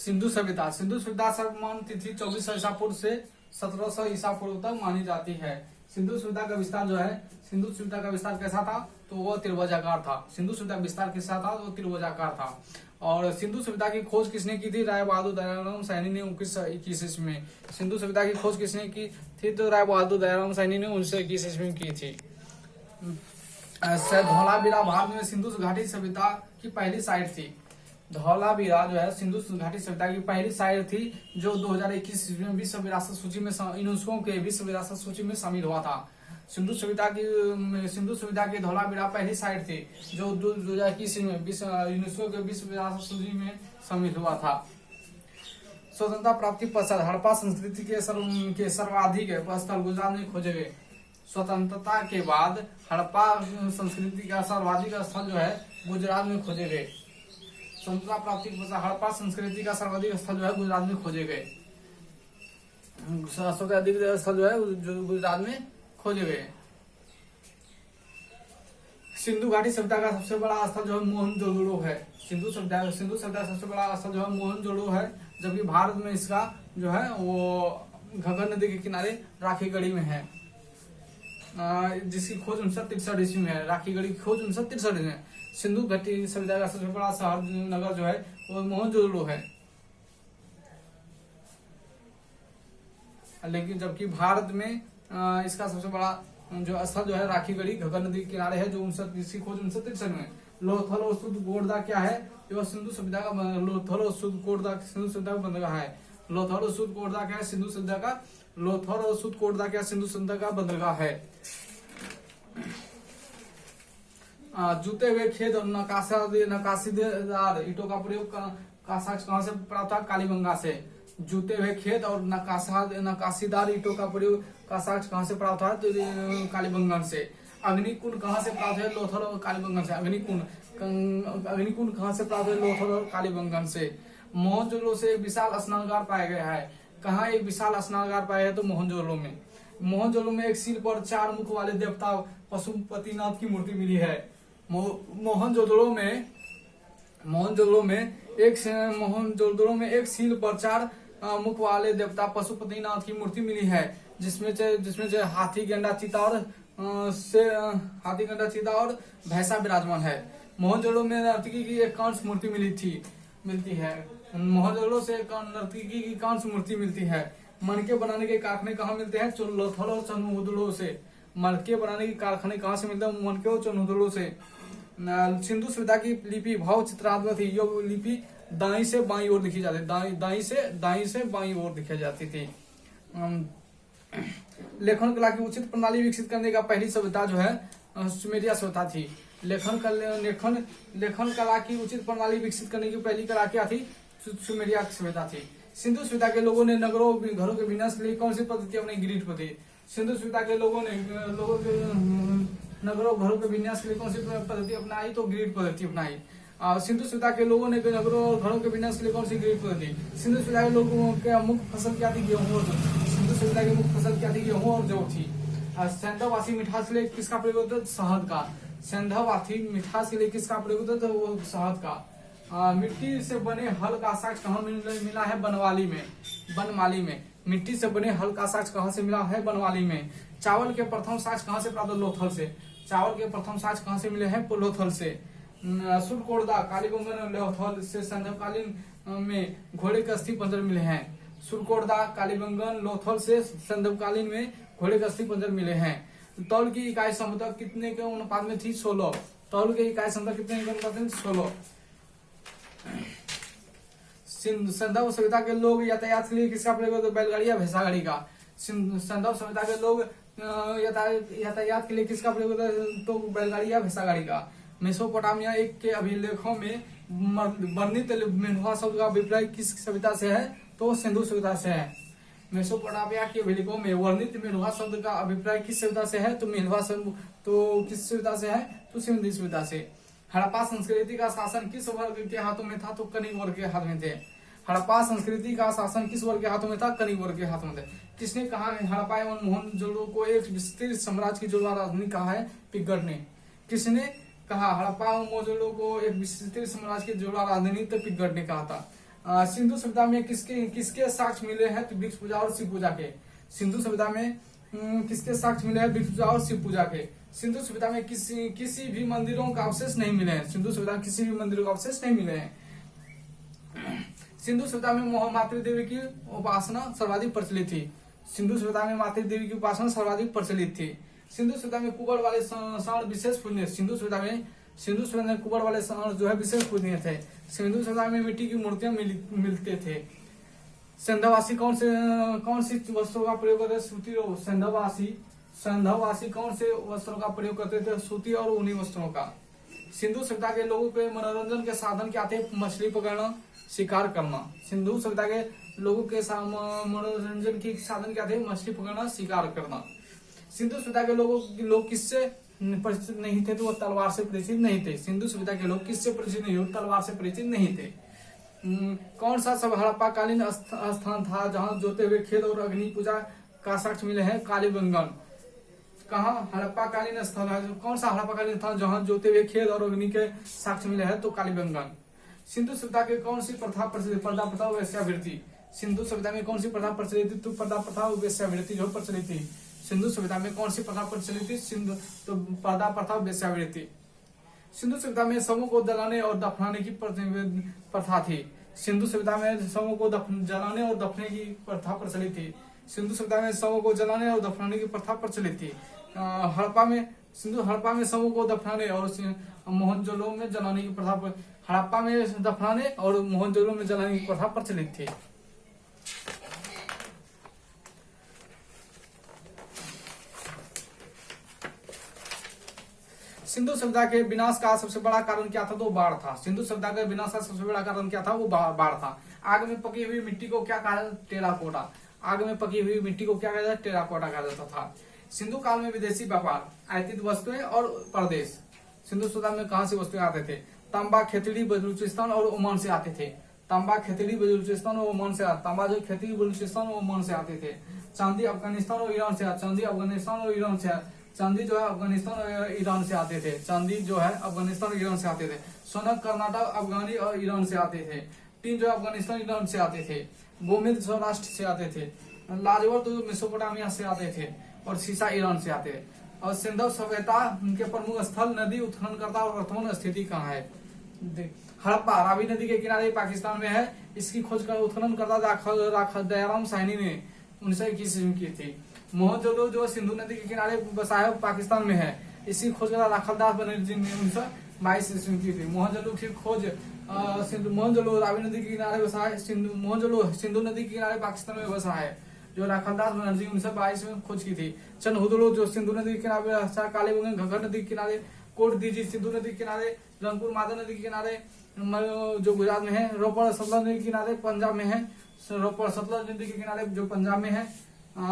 सिंधु सभ्यता सर्वमान तिथि 2400 ईसा पूर्व से 1700 ईसा पूर्व तक मानी जाती है। सिंधु सभ्यता का विस्तार जो है, सिंधु सभ्यता का विस्तार कैसा था, तो वो त्रिभुजाकार था। सिंधु सभ्यता का विस्तार कैसा था, तो त्रिभुजाकार था। और सिंधु सभ्यता की खोज किसने की थी, राय बहादुर दयाराम साहनी ने 1921 ईस्वी में। सिंधु सभ्यता की खोज किसने की थी, तो राय बहादुर दयाराम साहनी ने 1921 ईस्वी में की थी। धौलावीरा भारत में सिंधु घाटी सभ्यता की पहली साइट थी। धौलावीरा जो है सिंधु घाटी सभ्यता की पहली साइट थी, जो 2021 में विश्व विरासत सूची में, यूनेस्को के विश्व विरासत सूची में शामिल हुआ था। सिंधु सभ्यता की धौलावीरा पहली साइट थी, जो 2021 में यूनेस्को के विश्व विरासत सूची में शामिल हुआ था। स्वतंत्रता प्राप्ति पश्चात हड़प्पा संस्कृति के सर्वाधिक स्थल गुजरात में खोजे गए। स्वतंत्रता के बाद हड़प्पा संस्कृति का सर्वाधिक स्थल जो है गुजरात में खोजे गए। स्वतंत्रता प्राप्ति के पश्चात हड़प्पा संस्कृति का सर्वाधिक स्थल जो है गुजरात में खोजे गए। सर्वाधिक स्थल जो है गुजरात में खोजे गए। सिंधु घाटी सभ्यता का सबसे बड़ा स्थल जो है मोहनजोदड़ो है। सिंधु सभ्यता का सबसे बड़ा स्थल जो है मोहनजोदड़ो है, जबकि भारत में इसका जो है वो घग्गर नदी के किनारे राखीगढ़ी में है, जिसकी खोज 1963 ईस्वी में है। राखीगढ़ी की खोज 1963 में। सिंधु घाटी सभ्यता का सबसे बड़ा शहर नगर जो है वो मोहनजोदड़ो है। लेकिन जबकि भारत में इसका सबसे बड़ा जो स्थल जो है राखीगढ़ी घग्गर नदी के किनारे है, जो जिसकी खोज 1963 में। लोथल और शुद्ध गोरदा क्या है, जो सिंधु सभ्यता का लोथल और शुद्ध गोरदा सिंधु सभ्यता का बंदरगाह है। लोथल और शुद्ध गोरदा क्या है, सिंधु सभ्यता का लोथल और शुद्ध गोरदा क्या सिंधु सभ्यता का बंदरगाह है। जूते हुए खेत और नकाशीदार ईंटों का प्रयोग कहाँ से प्राप्त था, कालीबंगा से। जूते हुए खेत और नकाशीदार ईंटों का प्रयोग कहाँ से प्राप्त है, तो कालीबंगन से। अग्निकुंड कहाँ से प्राप्त है, लोथल और कालीबंगन से। अग्निकुंड कहाँ से प्राप्त है, लोथल और कालीबंगन से। मोहनजोदड़ो से विशाल स्नानागार पाया गया है। कहाँ एक विशाल स्नानागार पाया है, तो मोहनजोदड़ो में। मोहनजोदड़ो में एक सिर पर 4 मुख वाले देवता पशुपतिनाथ की मूर्ति मिली है। मोहनजोदड़ो में एक सिर पर 4 मुख वाले देवता पशुपतिनाथ की मूर्ति मिली है, जिसमें हाथी गंडा चीता और भैंसा विराजमान है। मोहनजोदड़ो में नर्तकी की एक कांस्य मूर्ति मिलती है। मोहनजोदड़ो से नर्तकी की कांस्य मूर्ति मिलती है। मणके बनाने के कारखाने कहाँ मिलते हैं, लोथल और चन्हुदड़ो से। मणके बनाने के कारखाने कहाँ से मिलते हैं, मणके और चन्हुदड़ो से। सिंधु सभ्यता की लिपि भाव चित्रात्मक थी। यो लिपि दाई से बाई ओर लिखी जाती, दाई से बाई ओर लिखी जाती थी। लेखन कला की उचित प्रणाली विकसित करने का पहली सभ्यता जो है सुमेरिया सभ्यता थी। लेखन कला की उचित प्रणाली विकसित करने की पहली कला क्या थी, सुमेरिया सभ्यता थी। सिंधु सभ्यता के लोगों ने नगरों घरों के विनाश के लिए कौन सी पद्धति अपनी, ग्रिड पद्धति। सिंधु सभ्यता के लोगों ने नगरों घरों के विन्यास के लिए कौन सी पद्धति अपनाई, तो ग्रिड पद्धति अपनाई। सिंधु सभ्यता के लोगों ने नगरों और घरों के विन्यास के लिए कौन सी ग्रिड पद्धति। सिंधु सभ्यता के लोगों की मुख्य फसल क्या थी, गेहूं और जौ। सिंधु सभ्यता की मुख्य फसल क्या थी, गेहूं और जौ थी। सेंधवासी मिठास के लिए किसका प्रयोग होता है, शहद का। सेंधवासी मिठास के लिए किसका प्रयोग होता है, वो शहद का। मिट्टी से बने हल का साक्ष्य कहाँ मिला है, बनमाली में। मिट्टी से बने हल का साक्ष्य कहाँ से मिला है, बनमाली में। चावल के प्रथम साक्ष्य कहाँ से प्राप्त, लोथल से। चावल के प्रथम साक्ष्य कहाँ से मिले हैं, लोथल से। सुरकोर्दा कालीबंगन लोथल से संध्याकालीन में घोड़े के अस्थि पंजर मिले हैं। सुरकोर्दा कालीबंगन लोथल से संध्याकालीन में घोड़े के अस्थि पंजर मिले हैं। तौल की इकाई क्षमता कितने के अनुपात में थी, 16। तौल की इकाई क्षमता कितने के अनुपात में, 16। सिंधु सभ्यता के लोग यातायात के लिए किसका प्रयोग होता है, बैलगाड़ी या भैंसा गाड़ी का। सिंधु सभ्यता के लोग यातायात के लिए किसका प्रयोग होता है, तो बैलगाड़ी या भैंसा गाड़ी का। मेसोपोटामिया एक के अभिलेखों में वर्णित मेनुआ शब्द का अभिप्राय किस सभ्यता से है, तो सिंधु सभ्यता से है। मेसोपोटामिया के अभिलेखों में वर्णित मेनुआ शब्द का अभिप्राय किस सभ्यता से है, तो मेनुआ शब्द तो किस सभ्यता से है, तो सिंधु सभ्यता से। हड़प्पा संस्कृति का शासन किस वर्ग के हाथों में था, तो कनिक वर्ग के हाथ में थे। हड़प्पा संस्कृति का शासन किस वर्ग के हाथों में था, कनिक वर्ग के हाथों में थे। किसने कहा हड़प्पा एवं मोहनजोदड़ो को एक विस्तृत साम्राज्य की जुड़वा राजधानी कहा है, पिगट ने। किसने कहा हड़प्पा एवं मोहनजोदड़ो को एक विस्तृत साम्राज्य की जुड़वा राजधानी, तो पिगट ने कहा था। सिंधु सभ्यता में किसके किसके साक्ष्य मिले हैं? तो वृक्ष पूजा और शिव पूजा के। सिंधु सभ्यता में किसके साक्ष्य मिले हैं? वृक्ष पूजा और शिव पूजा के। सिंधु सभ्यता में किसी भी मंदिरों का अवशेष नहीं मिले हैं। सिंधु सभ्यता में किसी भी मंदिरों का अवशेष नहीं मिले हैं। सिंधु सभ्यता में मोह मातृ देवी की उपासना सर्वाधिक प्रचलित थी। सिंधु सभ्यता में मातृ देवी की उपासना सर्वाधिक प्रचलित थी। सिंधु सभ्यता में कुबड़ वाले शरण विशेष पूजनीय। सिंधु सभ्यता में कुबड़ वाले शरण जो है विशेष पूजनीय थे। सिंधु सभ्यता में मिट्टी की मूर्तियां मिलते थे। संध्यावासी कौन सी वस्त्रों का प्रयोग करते? सूती और संध्यावासी कौन से वस्त्रों का प्रयोग करते थे? सूती और ऊनी वस्त्रों का। सिंधु सभ्यता के लोगों के मनोरंजन के साधन क्या थे? मछली पकड़ना, शिकार करना। सिंधु सभ्यता के लोगों के मनोरंजन के साधन क्या थे? मछली पकड़ना, शिकार करना। सिंधु सभ्यता के लोग किससे परिचित नहीं थे? तो वो तलवार से परिचित नहीं थे। सिंधु सभ्यता के लोग किससे परिचित नहीं थे? तलवार से परिचित नहीं थे। कौन सा सब हड़प्पा कालीन स्थान था जहाँ जोते हुए खेत और अग्नि पूजा का साक्ष्य मिले हैं? कालीबंगन। कहाँ हड़प्पा कालीन स्थल है? कौन सा हड़प्पा कालीन था जहाँ जोते हुए खेत और अग्नि के साक्ष्य मिले हैं? तो कालीबंगन। सिंधु सभ्यता के कौन सी प्रथा प्रचलित? पर्दा प्रथा और वेश्यावृत्ति। सिंधु सभ्यता में कौन सी प्रथा प्रचलित थी? तो पर्दा प्रथा और वेश्यावृत्ति जो प्रचलित थी। सिंधु सभ्यता में कौन सी प्रथा प्रचलित थी? तो पर्दा प्रथा और वेश्यावृत्ति। सिंधु सभ्यता में शवों को जलाने और दफनाने की प्रथा थी। सिंधु सभ्यता में शवों को जलाने और दफनाने की प्रथा प्रचलित थी। सिंधु सभ्यता में शवों को जलाने और दफनाने की प्रथा प्रचलित थी। हड़प्पा में शवों को दफनाने और मोहनजोदड़ो में जलाने की प्रथा, हड़प्पा में दफनाने और मोहनजोदड़ो में जलाने की प्रथा प्रचलित थी। सिंधु सभ्यता के विनाश का सबसे बड़ा कारण क्या था? तो बाढ़ था। सिंधु सभ्यता के विनाश का सबसे बड़ा कारण क्या था? वो बाढ़ था। आग में पकी हुई मिट्टी को क्या कहा जाता? टेराकोटा। आग में पकी हुई मिट्टी को क्या कहा जाता? टेराकोटा कहा जाता था। सिंधु काल में विदेशी व्यापार, आयातित वस्तुएं और प्रदेश। सिंधु सभ्यता में कहां से वस्तुएं आते थे? तांबा खेतड़ी बलूचिस्तान और ओमान से आते थे। तांबा खेतड़ी बलूचिस्तान और ओमान से तांबा जो खेतड़ी बलूचिस्तान और ओमान से आते थे। चांदी अफगानिस्तान और ईरान से चांदी अफगानिस्तान और ईरान से चांदी जो है अफगानिस्तान और ईरान से आते थे। चांदी जो है अफगानिस्तान और ईरान से आते थे। सोना कर्नाटक अफगानी और ईरान से आते थे। टीन जो है अफगानिस्तान ईरान से आते थे। गोमेद सौराष्ट्र से आते थे। लाजवर तो मेसोपोटामिया से आते थे और सीसा ईरान से आते थे। और सिंधु सभ्यता के प्रमुख स्थल, नदी, उत्खननकर्ता और वर्तमान स्थिति कहाँ है? हड़प्पा रावी नदी के किनारे पाकिस्तान में है। इसकी खोज कर उत्खननकर्ता दयाराम साहनी ने 1921 में की थी। मोहनजोदड़ो जो सिंधु नदी के किनारे बसा है पाकिस्तान में है। इसकी खोज करता राखलदास बनर्जी ने 1922 ईस्वी की थी। मोहनजोदड़ो की खोज मोहनजोदड़ो रावी नदी के किनारे बसा है। मोहनजोदड़ो सिंधु नदी के किनारे पाकिस्तान में बसा है, जो राखलदास बनर्जी 1922 में खोज की थी। चंदहुदड़ो जो सिंधु नदी के किनारे बसा, कालीबंगन घग्गर नदी के किनारे, कोट दीजी सिंधु नदी के किनारे, रंगपुर मादा नदी के किनारे जो गुजरात में है, रोपड़ सतलज नदी के किनारे पंजाब में है, रोपड़ सतलज नदी के किनारे जो पंजाब में है,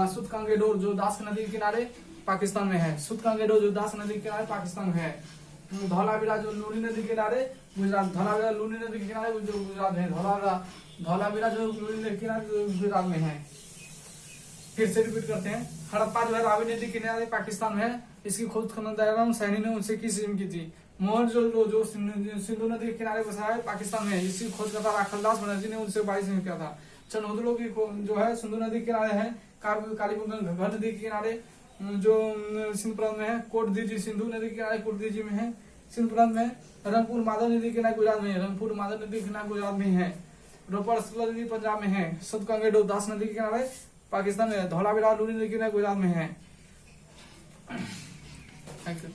सुतकांगेडोर जो दास नदी के किनारे पाकिस्तान में है, सुतकांगेडोर जो दास नदी के किनारे पाकिस्तान में है, धौलावीरा जो लूनी नदी के किनारे गुजरात, धौलावीरा लूनी नदी के किनारे जो गुजरात में है, धौलावीरा जो लूनी नदी के किनारे गुजरात में है। फिर से रिपीट करते हैं, हड़प्पा जो है रावी नदी के किनारे पाकिस्तान में है। इसकी खोज दयाराम साहनी ने 1921 ईस्वी में की थी। मोहनजोदड़ो जो सिंधु नदी के किनारे बसा है पाकिस्तान में है। इसकी खोज करता राखलदास बनर्जी ने 1922 में किया था। चंदहुदड़ो की जो है सिंधु नदी के किनारे है। कालीबंगन घग्गर नदी के किनारे जो सिंध प्रांत में है। कोट दीजी सिंधु नदी के किनारे कोट दीजी में है, सिंध प्रांत में। रंगपुर मादा नदी के किनारे गुजरात में है, रंगपुर मादा नदी के किनारे गुजरात में है। रोपड़ सतलज नदी पंजाब में है। सुतकांगेडो दास नदी के किनारे पाकिस्तान में है। धौलावीरा लूनी नदी के किनारे गुजरात में है। Thank you.